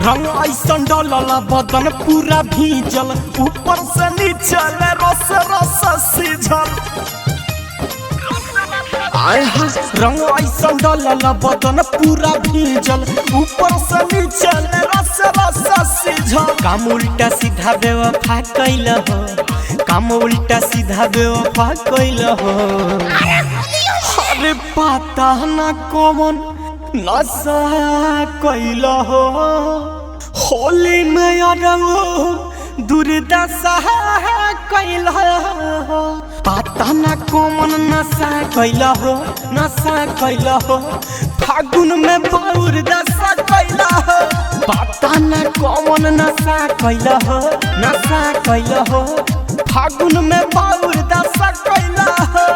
रंग ऐसन डलला बदन पूरा भीजल, ऊपर से नीचे रस रस सिझल। आय हा रंग ऐसन डलला बदन पूरा भीजल, ऊपर से नीचे रस रस सिझल। काम उल्टा सीधा बेवफा कैल हो, काम उल्टा सीधा बेवफा कैल हो। अरे पता ना कौन नशा कैल हो, होली में अरऊ दुर्दशा कैल हो। पता ना कौन नशा कैल हो, नशा कैल हो। फागुन में बहुत दशा कैल हो। पता ना कौन नशा कैल हो, नशा कैल हो। फागुन में बहुत दशा कैल हो।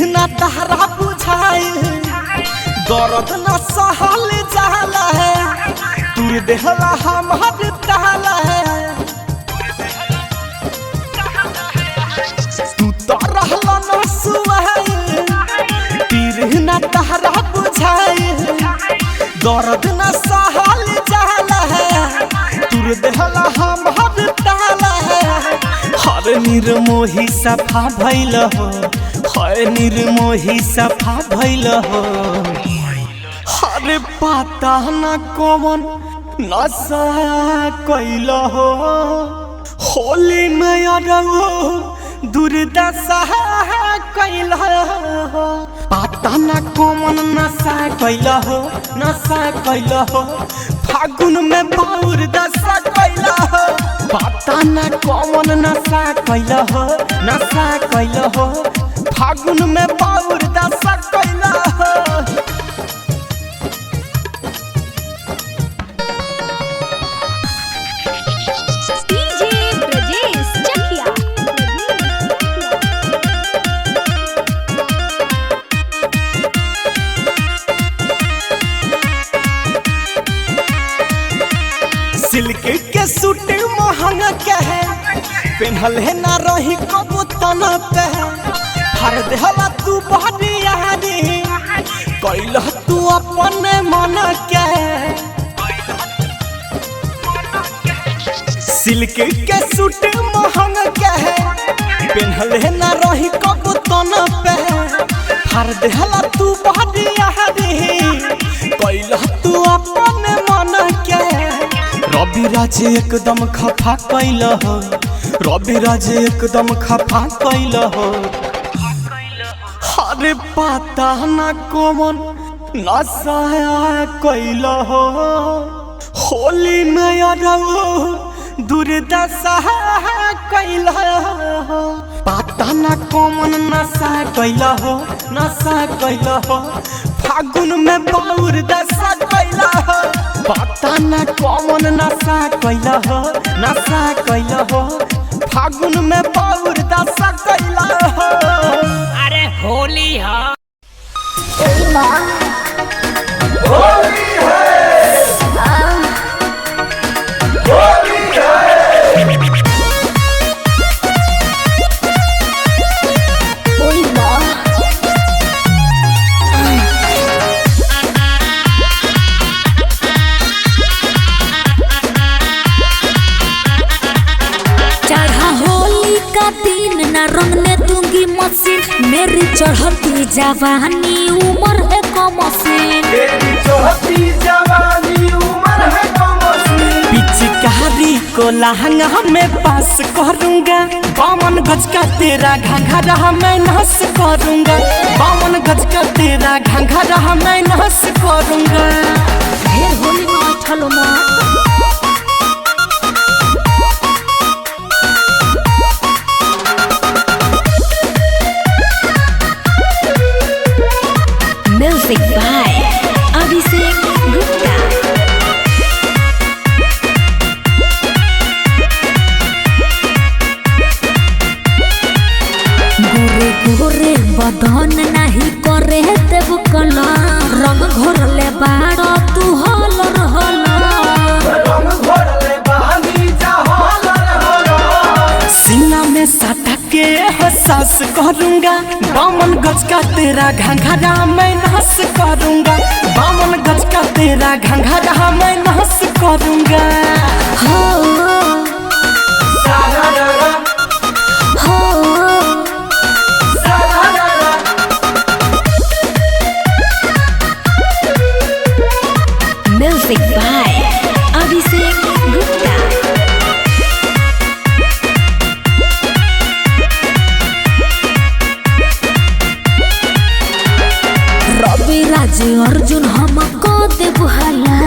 ना तहरा बुझाई दर्द न सहल जाला है, तुर देहला हमार ताला है। तू तो रहला न सुहाई, तीर न तहरा बुझाई दर्द न सहल जाला है, तुर देहला हमार ताला है। हर निर्मोही सफा भइल हो, हर निर्मोही सफा भइल हो। अरे पता न कौन नशा कैल हो, होली में अरऊ दुर्दशा कैल हो। पता न कौन नशा कैल हो, नशा कैल हो। फागुन में बहुत दशा कैल हो। पता न कौन नशा कैल हो, नशा कैल हो। फागुन में बहुत दशा कैल हो। सिल्क के सूट महंगा के है, पेन्हल है ना रही कबू तना पे। हर देहला तू बढ़िया रे, कैल तू अपने मन के। सिल्क के सूट महंगा के है, पेन्हल है ना रही कबू तना पे। हर देहला तू बढ़िया रे, कैल तू अपने मन के। रवि राज एकदम खफा कैल हो, रवि राज एकदम खफा कैल हो। अरे पता न कौन नशा कैल हो, होली में अरऊ दुर्दशा कैल हो। पता न कौन नशा कैल हो, नशा कैल हो। फागुन में बहुत दशा कैल हो। पता न कौन नशा कैल हो, नशा कैल हो। फागुन में बहुत दशा कैल हो। अरे होली है, होली है, होली है। रंगने दूंगी मशीन, मेरी चढ़ती जवानी उम्र है कमसीन। मेरी चढ़ती जवानी उम्र है कमसीन। पिचकारी को लहंगा में पास करूंगा, 52 गज का तेरा घंघरा मैं नस करूंगा। 52 गज का तेरा घंघरा मैं नस करूंगा। ढेर होली में ठलो माँ बदन नहीं करे देव कलर रंग घोरले बाड़ तू हलर सीना में सटा के एहसास करूंगा 52 गज का तेरा घंघरा मैं नाश करूंगा 52 गज का तेरा घंघरा मैं नाश करूंगा हो म्यूजिक बाय अभिषेक गुप्ता रवि राज अर्जुन हमको देव हाला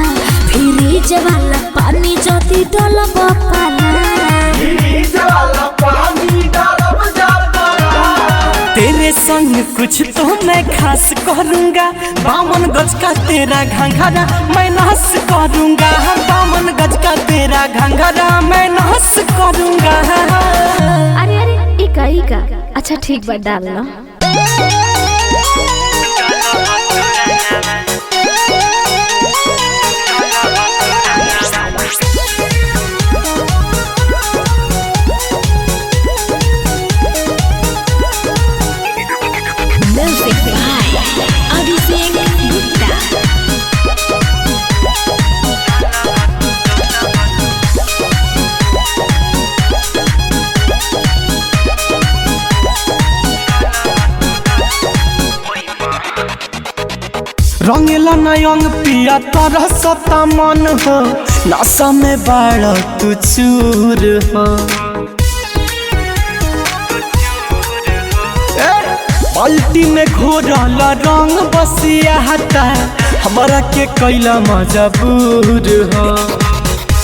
फ्रिज वाला पानी जदी डलब पाला तेरे संग कुछ तो मैं खास करूंगा 52 गज का तेरा घंघरा मैं नाश करूंगा 52 गज का तेरा घंघरा मैं नाश करूंगा अरे अरे इका अच्छा ठीक बा डाल लो म्यूजिक बाय अभिषेक गुप्ता रंगेला नयंग पिया तरह सता मन हो नशा में बाड़ तू चूर हो बाल्टी में घोरल रंग बसिया हता हमारा के कैला मजबूर हो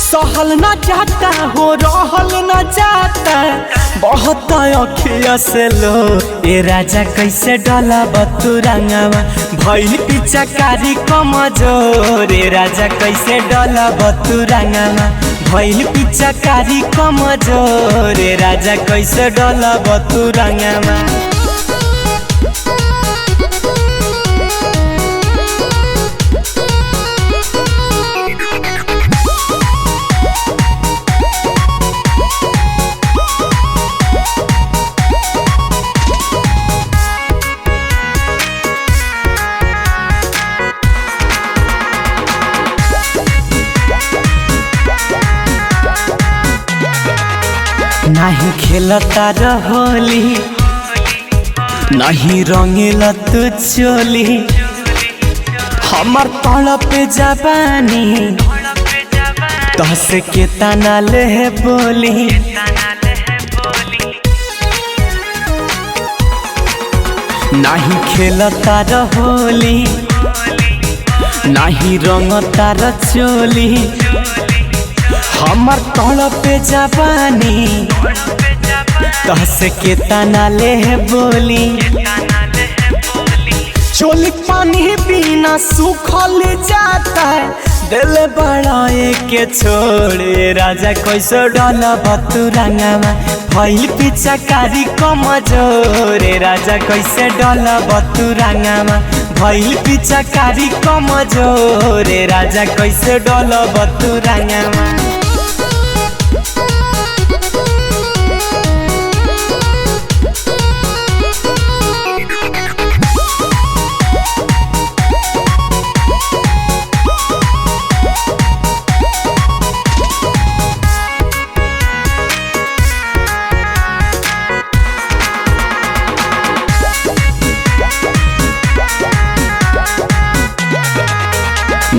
सहल न जाता हो रहल न जाता बहुत अखिया से लो ए राजा कैसे डाला बतुरंगवा भइल पिचकारी कमजोर ए राजा कैसे डाला बतुरंगवा भइल पिचकारी कमजोर ए राजा कैसे डाला बतुरंगवा नहीं खेलता रहोली नहीं रंगीला तू चोली हमार तड़प जबानी तहसे के तना ले बोली नहीं खेलता रहोली नहीं रंगता रचोली हमार तड़प जबानी तहसे के तना ले बोली चोली पानी बिना सूखल जाता है दिल बड़ाए के छोड़े राजा कैसे डाला बतुरंगवा भइल पिचकारी कमजोर राजा कैसे डाला बतुरंगवा भइल पिचकारी कमजोर राजा कैसे डाला बतुरंगवा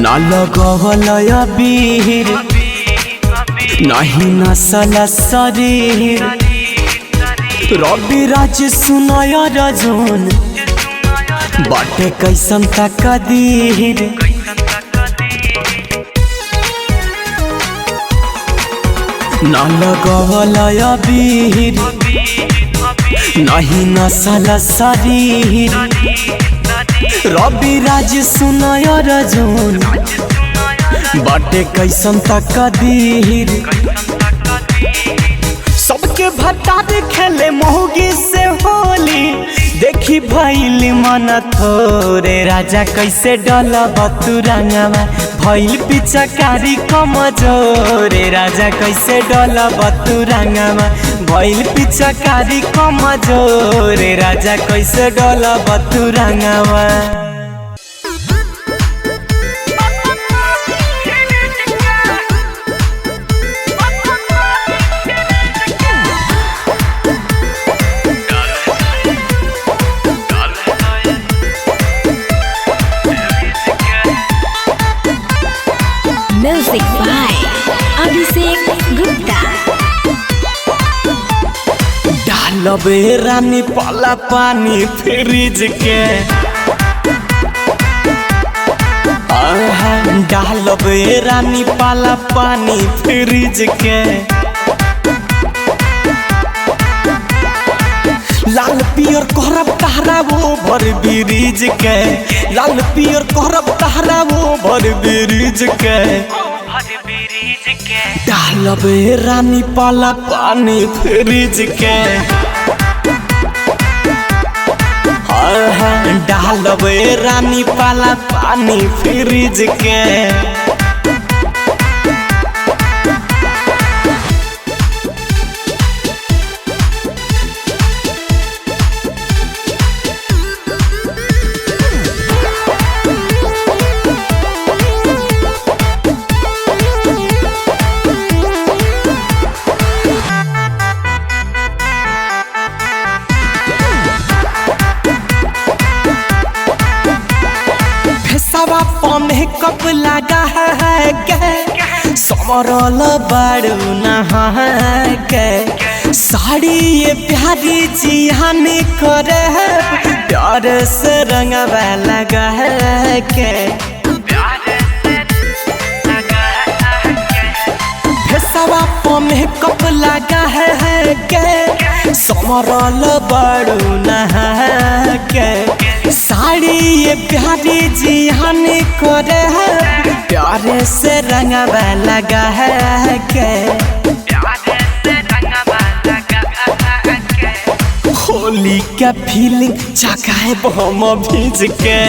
ना लगवल अबीर नहीं नसल शरीर रवि राज सुनय रजून बाटे कैसन तकदीर ना लगवल अबीर नहीं नसल शरीर रवि राज सुनय रजून बाटे कैसन तकदीर सबके भट्टा खेले मोहगी से होली देखी भइल मन थोरे राजा कैसे डलब तू रंगवा भइल पिचकारी कमजोरे राजा कैसे डलब तू रंगवा भइल पिचकारी कमजोरे राजा कैसे डलब तू रंगवा म्यूजिक बाय अभिषेक गुप्ता। डालबे रानी पाला पानी फ्रिज के डालबे रानी पाला पानी फ्रिज के लाल पियर करब तहरा वो भर ब्रिज के लाल पियर करब तहरा वो भर ब्रिज के डालबे रानी पाला पानी फ्रिज के डालबे रानी पाला पानी फ्रिज के सवा पौने कप लगा है के समरल बारू नहा के साड़ी ये प्यारी जिहान करे प्यार से रंगवा लगा है के सवा पौने कप लगा है के समरल बारू नहा के साड़ी ये प्यारी जिहान करे प्यारे से रंगवा लगा है के होली का फीलिंग जगाए हम भीज के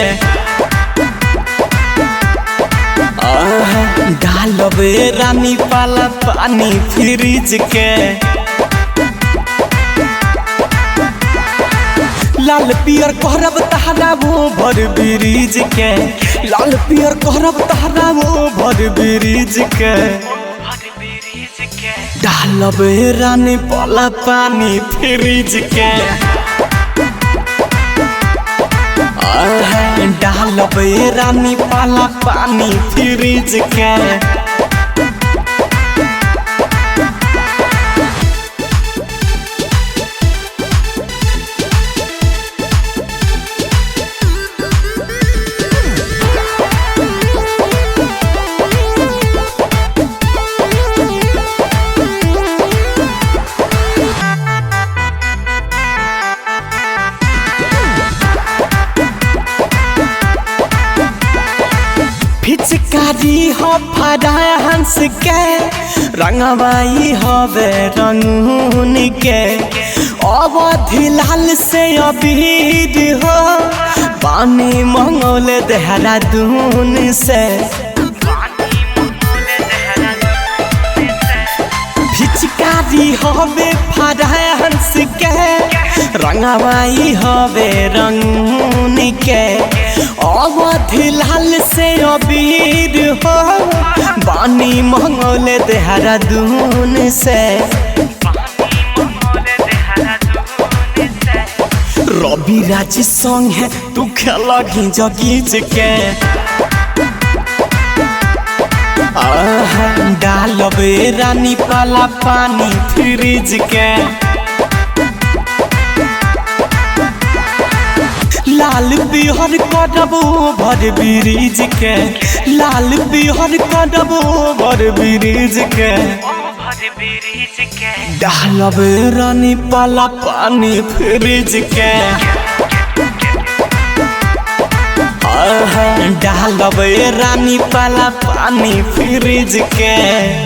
डालबे रानी पाला पानी फ्रिज के लाल पियर करब तहरा वो भर ब्रिज के लाल पियर करब तहरा वो भर ब्रिज के डालबे रानी पाला पानी फ्रिज के डालबे रानी पाला पानी फ्रिज के पिचकारी हो फराया हंस के रंगवाई हवे रंगून के अवधि लाल से अबीर हो पानी मंगोल देहरादून से पिचकारी हवे फराया हंस के रंगवाई हवे रंगून के अवधि लाल से अबीर हो बानी मंगोल देहरादून से रवि राज संग है तू खेला घिंच घिंच के डालबे रानी पाला पानी फ्रिज के लाल बिहर करब भर ब्रिज के लाल बिहर करब भर ब्रिज के डालबे रानी पाला पानी फ्रिज के डालबे रानी पाला पानी फ्रिज के।